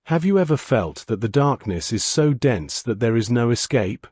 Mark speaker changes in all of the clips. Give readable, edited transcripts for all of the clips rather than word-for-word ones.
Speaker 1: Have you ever felt that the darkness is so dense that there is no escape?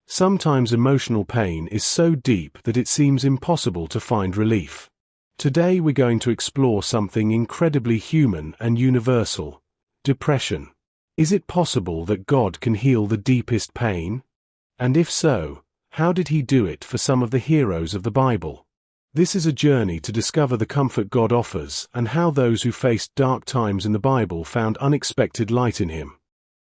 Speaker 1: Sometimes emotional pain is so deep that it seems impossible to find relief. Today we're going to explore something incredibly human and universal: depression. Is it possible that God can heal the deepest pain? And if so, how did He do it for some of the heroes of the Bible? This is a journey to discover the comfort God offers and how those who faced dark times in the Bible found unexpected light in Him.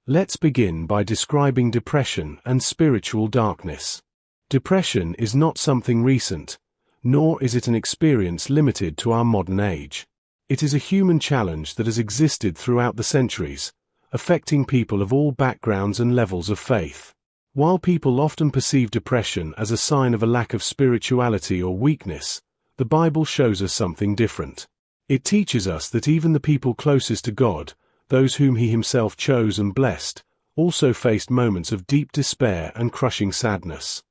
Speaker 1: Let's begin by describing depression and spiritual darkness. Depression is not something recent, nor is it an experience limited to our modern age. It is a human challenge that has existed throughout the centuries, affecting people of all backgrounds and levels of faith. While people often perceive depression as a sign of a lack of spirituality or weakness, the Bible shows us something different. It teaches us that even the people closest to God, those whom He Himself chose and blessed, also faced moments of deep despair and crushing sadness.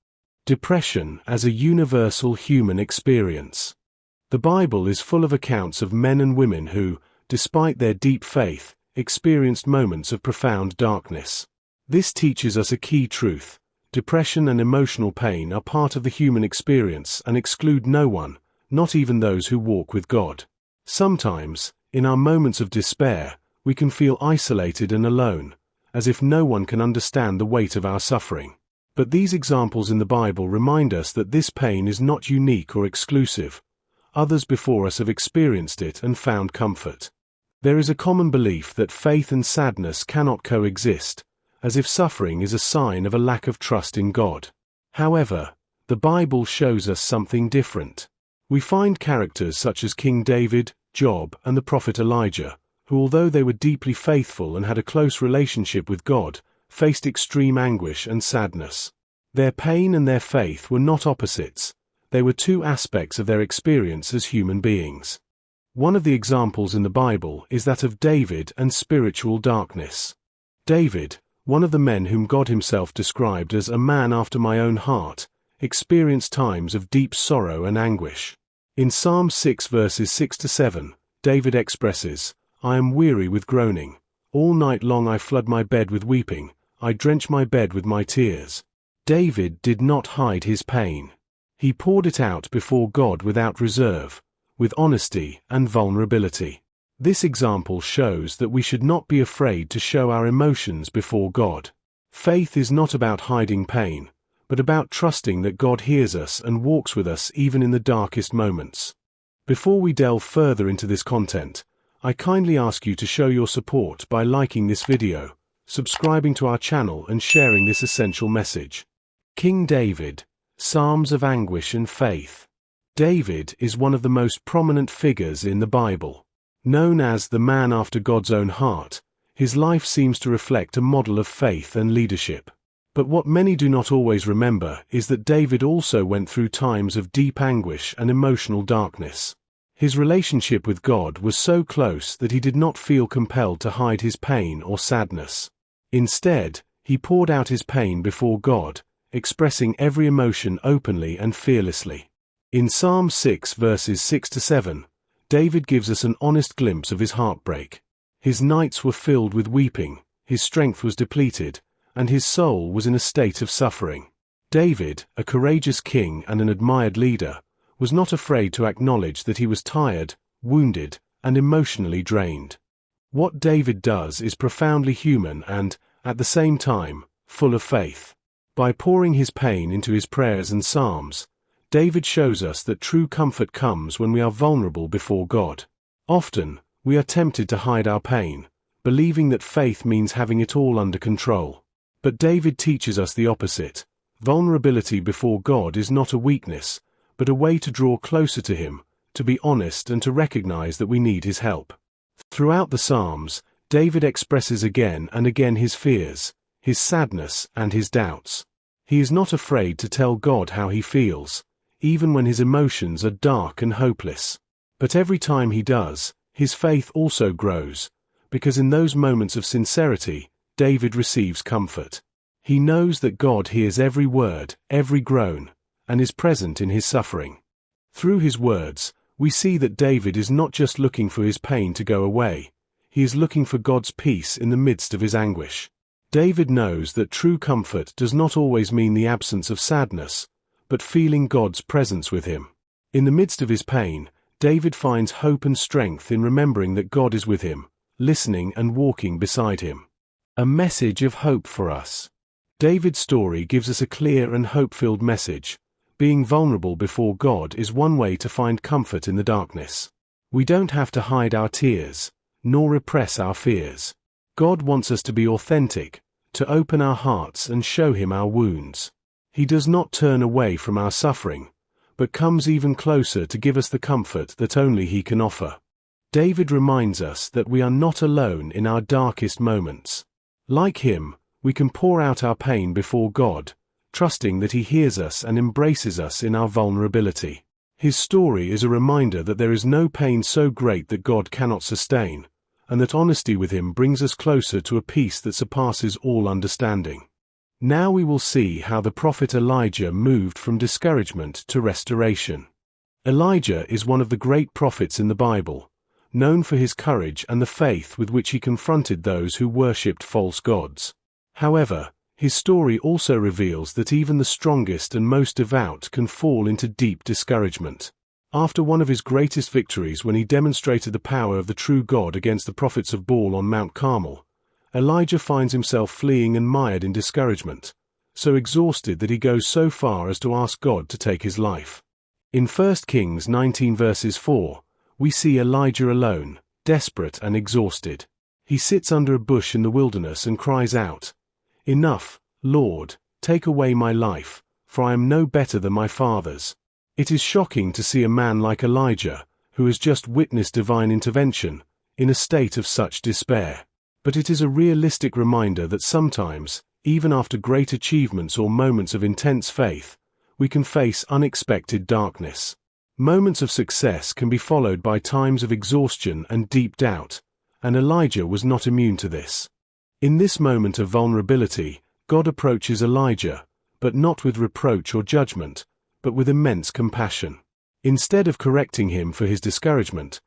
Speaker 1: Depression as a universal human experience. The Bible is full of accounts of men and women who, despite their deep faith, experienced moments of profound darkness. This teaches us a key truth: depression and emotional pain are part of the human experience and exclude no one, not even those who walk with God. Sometimes, in our moments of despair, we can feel isolated and alone, as if no one can understand the weight of our suffering. But these examples in the Bible remind us that this pain is not unique or exclusive. Others before us have experienced it and found comfort. There is a common belief that faith and sadness cannot coexist, as if suffering is a sign of a lack of trust in God. However, the Bible shows us something different. We find characters such as King David, Job, and the prophet Elijah, who, although they were deeply faithful and had a close relationship with God, faced extreme anguish and sadness. Their pain and their faith were not opposites. They were two aspects of their experience as human beings. One of the examples in the Bible is that of David and spiritual darkness. David, one of the men whom God Himself described as a man after my own heart, experienced times of deep sorrow and anguish. In Psalm 6 verses 6-7, David expresses, "I am weary with groaning. All night long I flood my bed with weeping. I drench my bed with my tears." David did not hide his pain. He poured it out before God without reserve, with honesty and vulnerability. This example shows that we should not be afraid to show our emotions before God. Faith is not about hiding pain, but about trusting that God hears us and walks with us even in the darkest moments. Before we delve further into this content, I kindly ask you to show your support by liking this video, subscribing to our channel, and sharing this essential message. King David, Psalms of Anguish and Faith. David is one of the most prominent figures in the Bible. Known as the man after God's own heart, his life seems to reflect a model of faith and leadership. But what many do not always remember is that David also went through times of deep anguish and emotional darkness. His relationship with God was so close that he did not feel compelled to hide his pain or sadness. Instead, he poured out his pain before God, expressing every emotion openly and fearlessly. In Psalm 6 verses 6-7, David gives us an honest glimpse of his heartbreak. His nights were filled with weeping, his strength was depleted, and his soul was in a state of suffering. David, a courageous king and an admired leader, was not afraid to acknowledge that he was tired, wounded, and emotionally drained. What David does is profoundly human and, at the same time, full of faith. By pouring his pain into his prayers and psalms, David shows us that true comfort comes when we are vulnerable before God. Often, we are tempted to hide our pain, believing that faith means having it all under control. But David teaches us the opposite. Vulnerability before God is not a weakness, but a way to draw closer to Him, to be honest and to recognize that we need His help. Throughout the Psalms, David expresses again and again his fears, his sadness, and his doubts. He is not afraid to tell God how he feels, even when his emotions are dark and hopeless. But every time he does, his faith also grows, because in those moments of sincerity, David receives comfort. He knows that God hears every word, every groan, and is present in his suffering. Through his words, we see that David is not just looking for his pain to go away. He is looking for God's peace in the midst of his anguish. David knows that true comfort does not always mean the absence of sadness, but feeling God's presence with him. In the midst of his pain, David finds hope and strength in remembering that God is with him, listening and walking beside him. A message of hope for us. David's story gives us a clear and hope-filled message. Being vulnerable before God is one way to find comfort in the darkness. We don't have to hide our tears, nor repress our fears. God wants us to be authentic, to open our hearts and show him our wounds. He does not turn away from our suffering, but comes even closer to give us the comfort that only he can offer. David reminds us that we are not alone in our darkest moments. Like him, we can pour out our pain before God, trusting that he hears us and embraces us in our vulnerability. His story is a reminder that there is no pain so great that God cannot sustain, and that honesty with him brings us closer to a peace that surpasses all understanding. Now we will see how the prophet Elijah moved from discouragement to restoration. Elijah is one of the great prophets in the Bible, known for his courage and the faith with which he confronted those who worshipped false gods. However, his story also reveals that even the strongest and most devout can fall into deep discouragement. After one of his greatest victories, when he demonstrated the power of the true God against the prophets of Baal on Mount Carmel, Elijah finds himself fleeing and mired in discouragement, so exhausted that he goes so far as to ask God to take his life. In 1 Kings 19 verses 4, we see Elijah alone, desperate and exhausted. He sits under a bush in the wilderness and cries out, "Enough, Lord, take away my life, for I am no better than my fathers." It is shocking to see a man like Elijah, who has just witnessed divine intervention, in a state of such despair. But it is a realistic reminder that sometimes, even after great achievements or moments of intense faith, we can face unexpected darkness. Moments of success can be followed by times of exhaustion and deep doubt, and Elijah was not immune to this. In this moment of vulnerability, God approaches Elijah, but not with reproach or judgment, but with immense compassion. Instead of correcting him for his discouragement,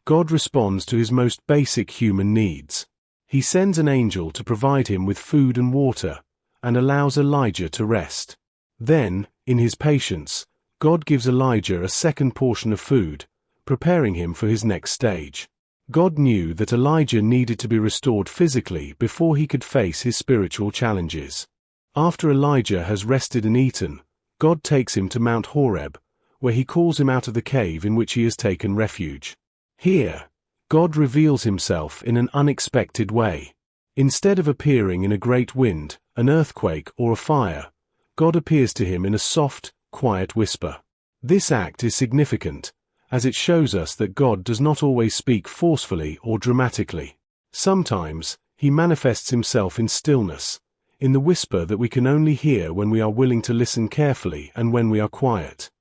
Speaker 1: God responds to his most basic human needs. He sends an angel to provide him with food and water, and allows Elijah to rest. Then, in his patience, God gives Elijah a second portion of food, preparing him for his next stage. God knew that Elijah needed to be restored physically before he could face his spiritual challenges. After Elijah has rested and eaten, God takes him to Mount Horeb, where he calls him out of the cave in which he has taken refuge. Here, God reveals himself in an unexpected way. Instead of appearing in a great wind, an earthquake, or a fire, God appears to him in a soft, quiet whisper. This act is significant, as it shows us that God does not always speak forcefully or dramatically. Sometimes, he manifests himself in stillness, in the whisper that we can only hear when we are willing to listen carefully and when we are quiet.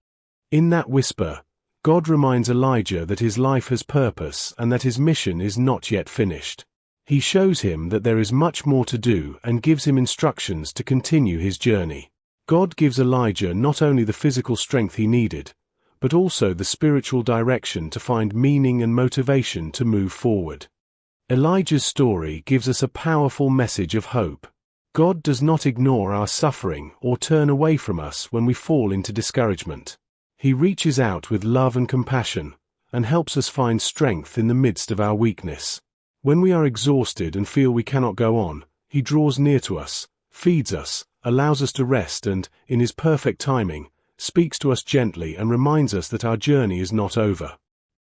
Speaker 1: In that whisper, God reminds Elijah that his life has purpose and that his mission is not yet finished. He shows him that there is much more to do and gives him instructions to continue his journey. God gives Elijah not only the physical strength he needed, but also the spiritual direction to find meaning and motivation to move forward. Elijah's story gives us a powerful message of hope. God does not ignore our suffering or turn away from us when we fall into discouragement. He reaches out with love and compassion, and helps us find strength in the midst of our weakness. When we are exhausted and feel we cannot go on, he draws near to us, feeds us, allows us to rest and, in his perfect timing, speaks to us gently and reminds us that our journey is not over.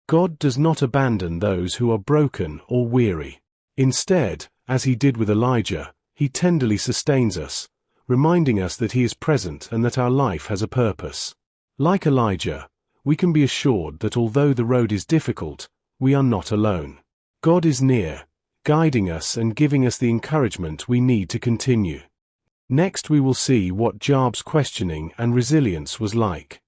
Speaker 1: God does not abandon those who are broken or weary. Instead, as he did with Elijah, he tenderly sustains us, reminding us that he is present and that our life has a purpose. Like Elijah, we can be assured that although the road is difficult, we are not alone. God is near, guiding us and giving us the encouragement we need to continue. Next we will see what Job's questioning and resilience was like.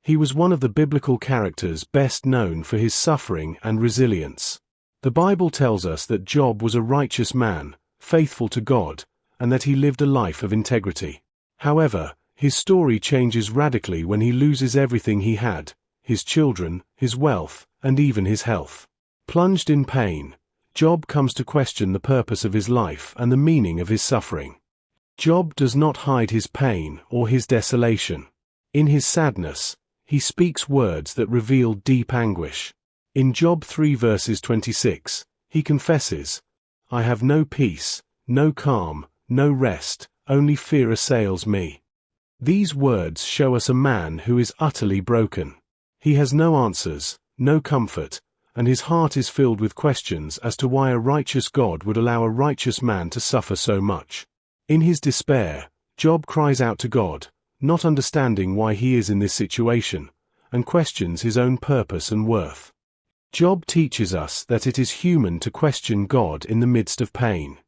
Speaker 1: He was one of the biblical characters best known for his suffering and resilience. The Bible tells us that Job was a righteous man, faithful to God, and that he lived a life of integrity. However, his story changes radically when he loses everything he had, his children, his wealth, and even his health. Plunged in pain, Job comes to question the purpose of his life and the meaning of his suffering. Job does not hide his pain or his desolation. In his sadness, he speaks words that reveal deep anguish. In Job 3 verses 26, he confesses, "I have no peace, no calm, no rest, only fear assails me." These words show us a man who is utterly broken. He has no answers, no comfort, and his heart is filled with questions as to why a righteous God would allow a righteous man to suffer so much. In his despair, Job cries out to God, not understanding why he is in this situation, and questions his own purpose and worth. Job teaches us that it is human to question God in the midst of pain.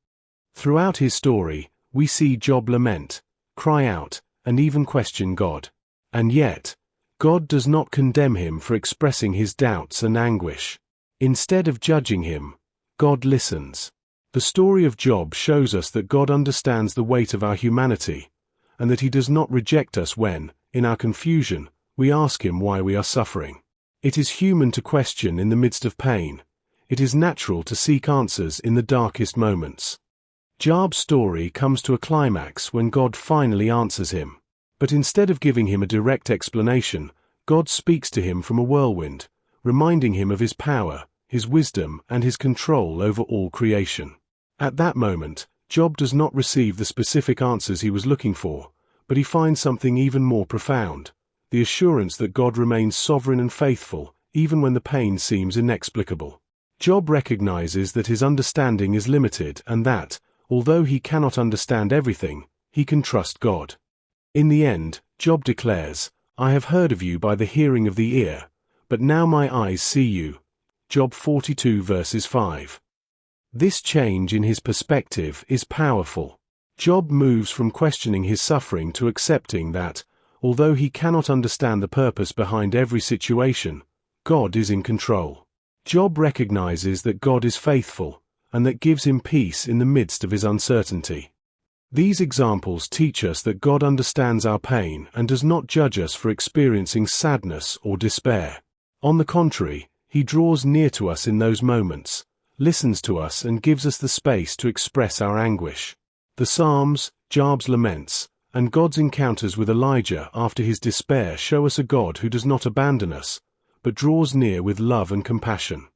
Speaker 1: Throughout his story, we see Job lament, cry out, and even question God. And yet, God does not condemn him for expressing his doubts and anguish. Instead of judging him, God listens. The story of Job shows us that God understands the weight of our humanity, and that he does not reject us when, in our confusion, we ask him why we are suffering. It is human to question in the midst of pain. It is natural to seek answers in the darkest moments. Job's story comes to a climax when God finally answers him. But instead of giving him a direct explanation, God speaks to him from a whirlwind, reminding him of his power, his wisdom, and his control over all creation. At that moment, Job does not receive the specific answers he was looking for, but he finds something even more profound: the assurance that God remains sovereign and faithful, even when the pain seems inexplicable. Job recognizes that his understanding is limited and that, although he cannot understand everything, he can trust God. In the end, Job declares, "I have heard of you by the hearing of the ear, but now my eyes see you." Job 42 verses 5. This change in his perspective is powerful. Job moves from questioning his suffering to accepting that, although he cannot understand the purpose behind every situation, God is in control. Job recognizes that God is faithful, and that gives him peace in the midst of his uncertainty. These examples teach us that God understands our pain and does not judge us for experiencing sadness or despair. On the contrary, he draws near to us in those moments, listens to us, and gives us the space to express our anguish. The Psalms, Job's laments, and God's encounters with Elijah after his despair show us a God who does not abandon us, but draws near with love and compassion.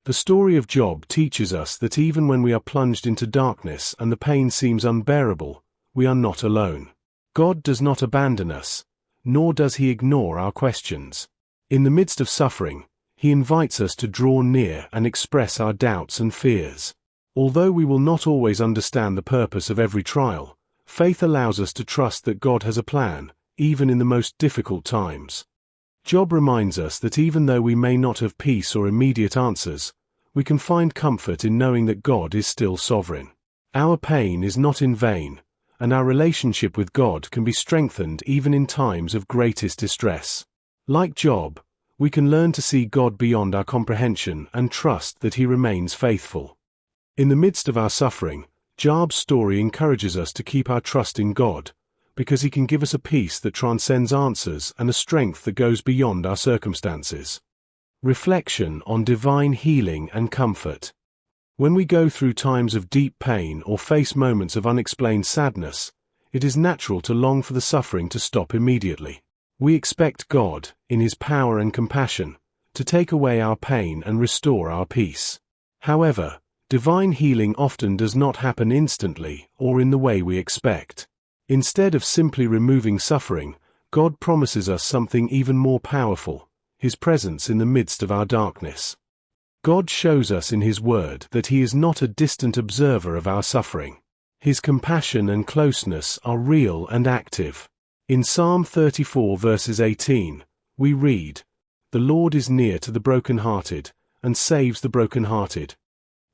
Speaker 1: The story of Job teaches us that even when we are plunged into darkness and the pain seems unbearable, we are not alone. God does not abandon us, nor does he ignore our questions. In the midst of suffering, he invites us to draw near and express our doubts and fears. Although we will not always understand the purpose of every trial, faith allows us to trust that God has a plan, even in the most difficult times. Job reminds us that even though we may not have peace or immediate answers, we can find comfort in knowing that God is still sovereign. Our pain is not in vain, and our relationship with God can be strengthened even in times of greatest distress. Like Job, we can learn to see God beyond our comprehension and trust that he remains faithful. In the midst of our suffering, Job's story encourages us to keep our trust in God, because he can give us a peace that transcends answers and a strength that goes beyond our circumstances. Reflection on divine healing and comfort. When we go through times of deep pain or face moments of unexplained sadness, it is natural to long for the suffering to stop immediately. We expect God, in his power and compassion, to take away our pain and restore our peace. However, divine healing often does not happen instantly or in the way we expect. Instead of simply removing suffering, God promises us something even more powerful: his presence in the midst of our darkness. God shows us in his word that he is not a distant observer of our suffering. His compassion and closeness are real and active. In Psalm 34 verses 18, we read, "The Lord is near to the brokenhearted, and saves the brokenhearted."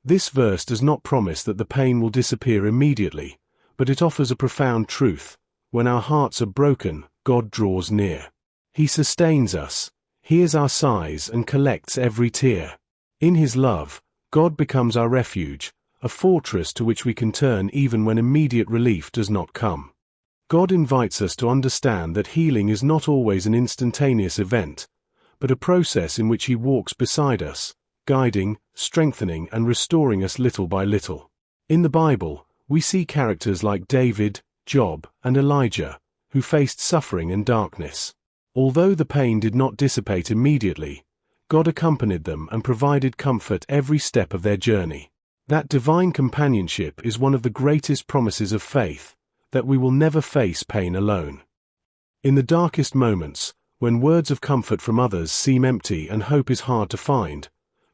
Speaker 1: This verse does not promise that the pain will disappear immediately, but it offers a profound truth: when our hearts are broken, God draws near. He sustains us, hears our sighs, and collects every tear. In his love, God becomes our refuge, a fortress to which we can turn even when immediate relief does not come. God invites us to understand that healing is not always an instantaneous event, but a process in which he walks beside us, guiding, strengthening, and restoring us little by little. In the Bible, we see characters like David, Job, and Elijah, who faced suffering and darkness. Although the pain did not dissipate immediately, God accompanied them and provided comfort every step of their journey. That divine companionship is one of the greatest promises of faith, that we will never face pain alone. In the darkest moments, when words of comfort from others seem empty and hope is hard to find,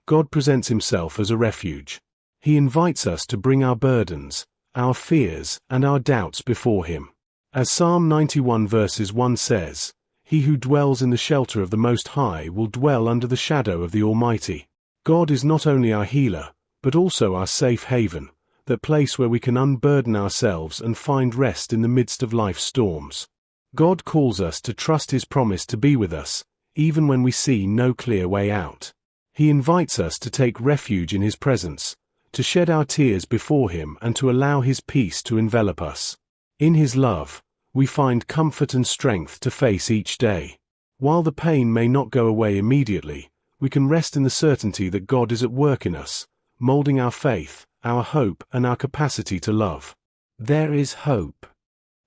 Speaker 1: God presents Himself as a refuge. He invites us to bring our burdens, our fears, and our doubts before Him. As Psalm 91 verses 1 says, "He who dwells in the shelter of the Most High will dwell under the shadow of the Almighty." God is not only our healer, but also our safe haven, that place where we can unburden ourselves and find rest in the midst of life's storms. God calls us to trust His promise to be with us, even when we see no clear way out. He invites us to take refuge in His presence, to shed our tears before Him and to allow His peace to envelop us. In His love, we find comfort and strength to face each day. While the pain may not go away immediately, we can rest in the certainty that God is at work in us, molding our faith, our hope, and our capacity to love. There is hope.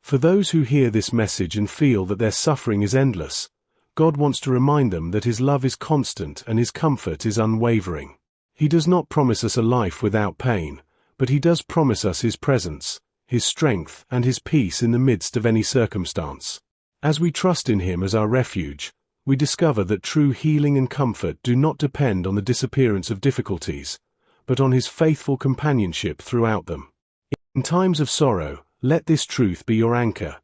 Speaker 1: For those who hear this message and feel that their suffering is endless, God wants to remind them that His love is constant and His comfort is unwavering. He does not promise us a life without pain, but He does promise us His presence, His strength, and His peace in the midst of any circumstance. As we trust in Him as our refuge, we discover that true healing and comfort do not depend on the disappearance of difficulties, but on His faithful companionship throughout them. In times of sorrow, let this truth be your anchor.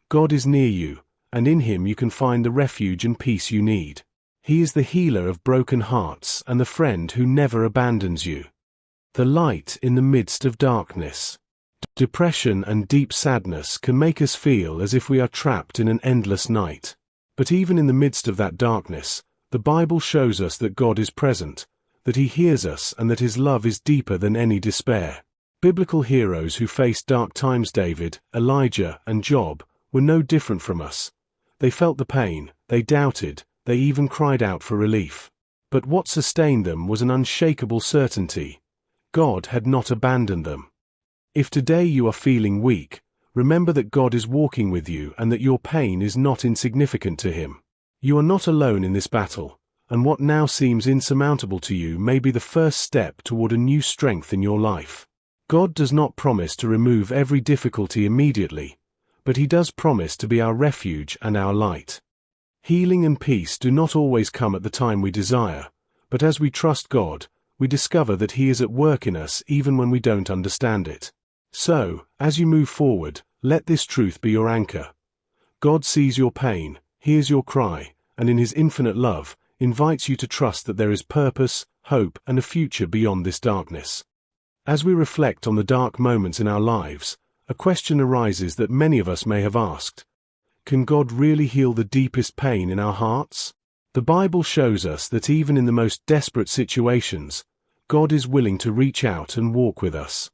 Speaker 1: God is near you, and in Him you can find the refuge and peace you need. He is the healer of broken hearts and the friend who never abandons you. The light in the midst of darkness. Depression and deep sadness can make us feel as if we are trapped in an endless night. But even in the midst of that darkness, the Bible shows us that God is present, that He hears us, and that His love is deeper than any despair. Biblical heroes who faced dark times, David, Elijah, and Job, were no different from us. They felt the pain, they doubted, they even cried out for relief. But what sustained them was an unshakable certainty: God had not abandoned them. If today you are feeling weak, remember that God is walking with you and that your pain is not insignificant to Him. You are not alone in this battle, and what now seems insurmountable to you may be the first step toward a new strength in your life. God does not promise to remove every difficulty immediately, but He does promise to be our refuge and our light. Healing and peace do not always come at the time we desire, but as we trust God, we discover that He is at work in us even when we don't understand it. So, as you move forward, let this truth be your anchor. God sees your pain, hears your cry, and in His infinite love, invites you to trust that there is purpose, hope, and a future beyond this darkness. As we reflect on the dark moments in our lives, a question arises that many of us may have asked: can God really heal the deepest pain in our hearts? The Bible shows us that even in the most desperate situations, God is willing to reach out and walk with us.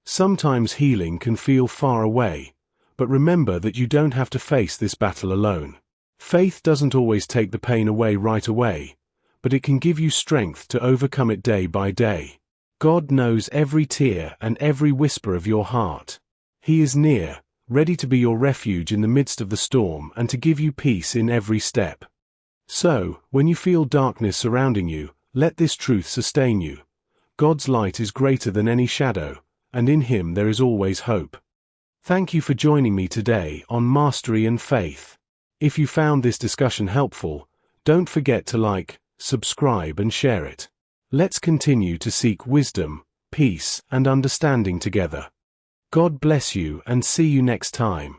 Speaker 1: Sometimes healing can feel far away, but remember that you don't have to face this battle alone. Faith doesn't always take the pain away right away, but it can give you strength to overcome it day by day. God knows every tear and every whisper of your heart. He is near, ready to be your refuge in the midst of the storm and to give you peace in every step. So, when you feel darkness surrounding you, let this truth sustain you. God's light is greater than any shadow, and in Him there is always hope. Thank you for joining me today on Mastery and Faith. If you found this discussion helpful, don't forget to like, subscribe, and share it. Let's continue to seek wisdom, peace, and understanding together. God bless you and see you next time.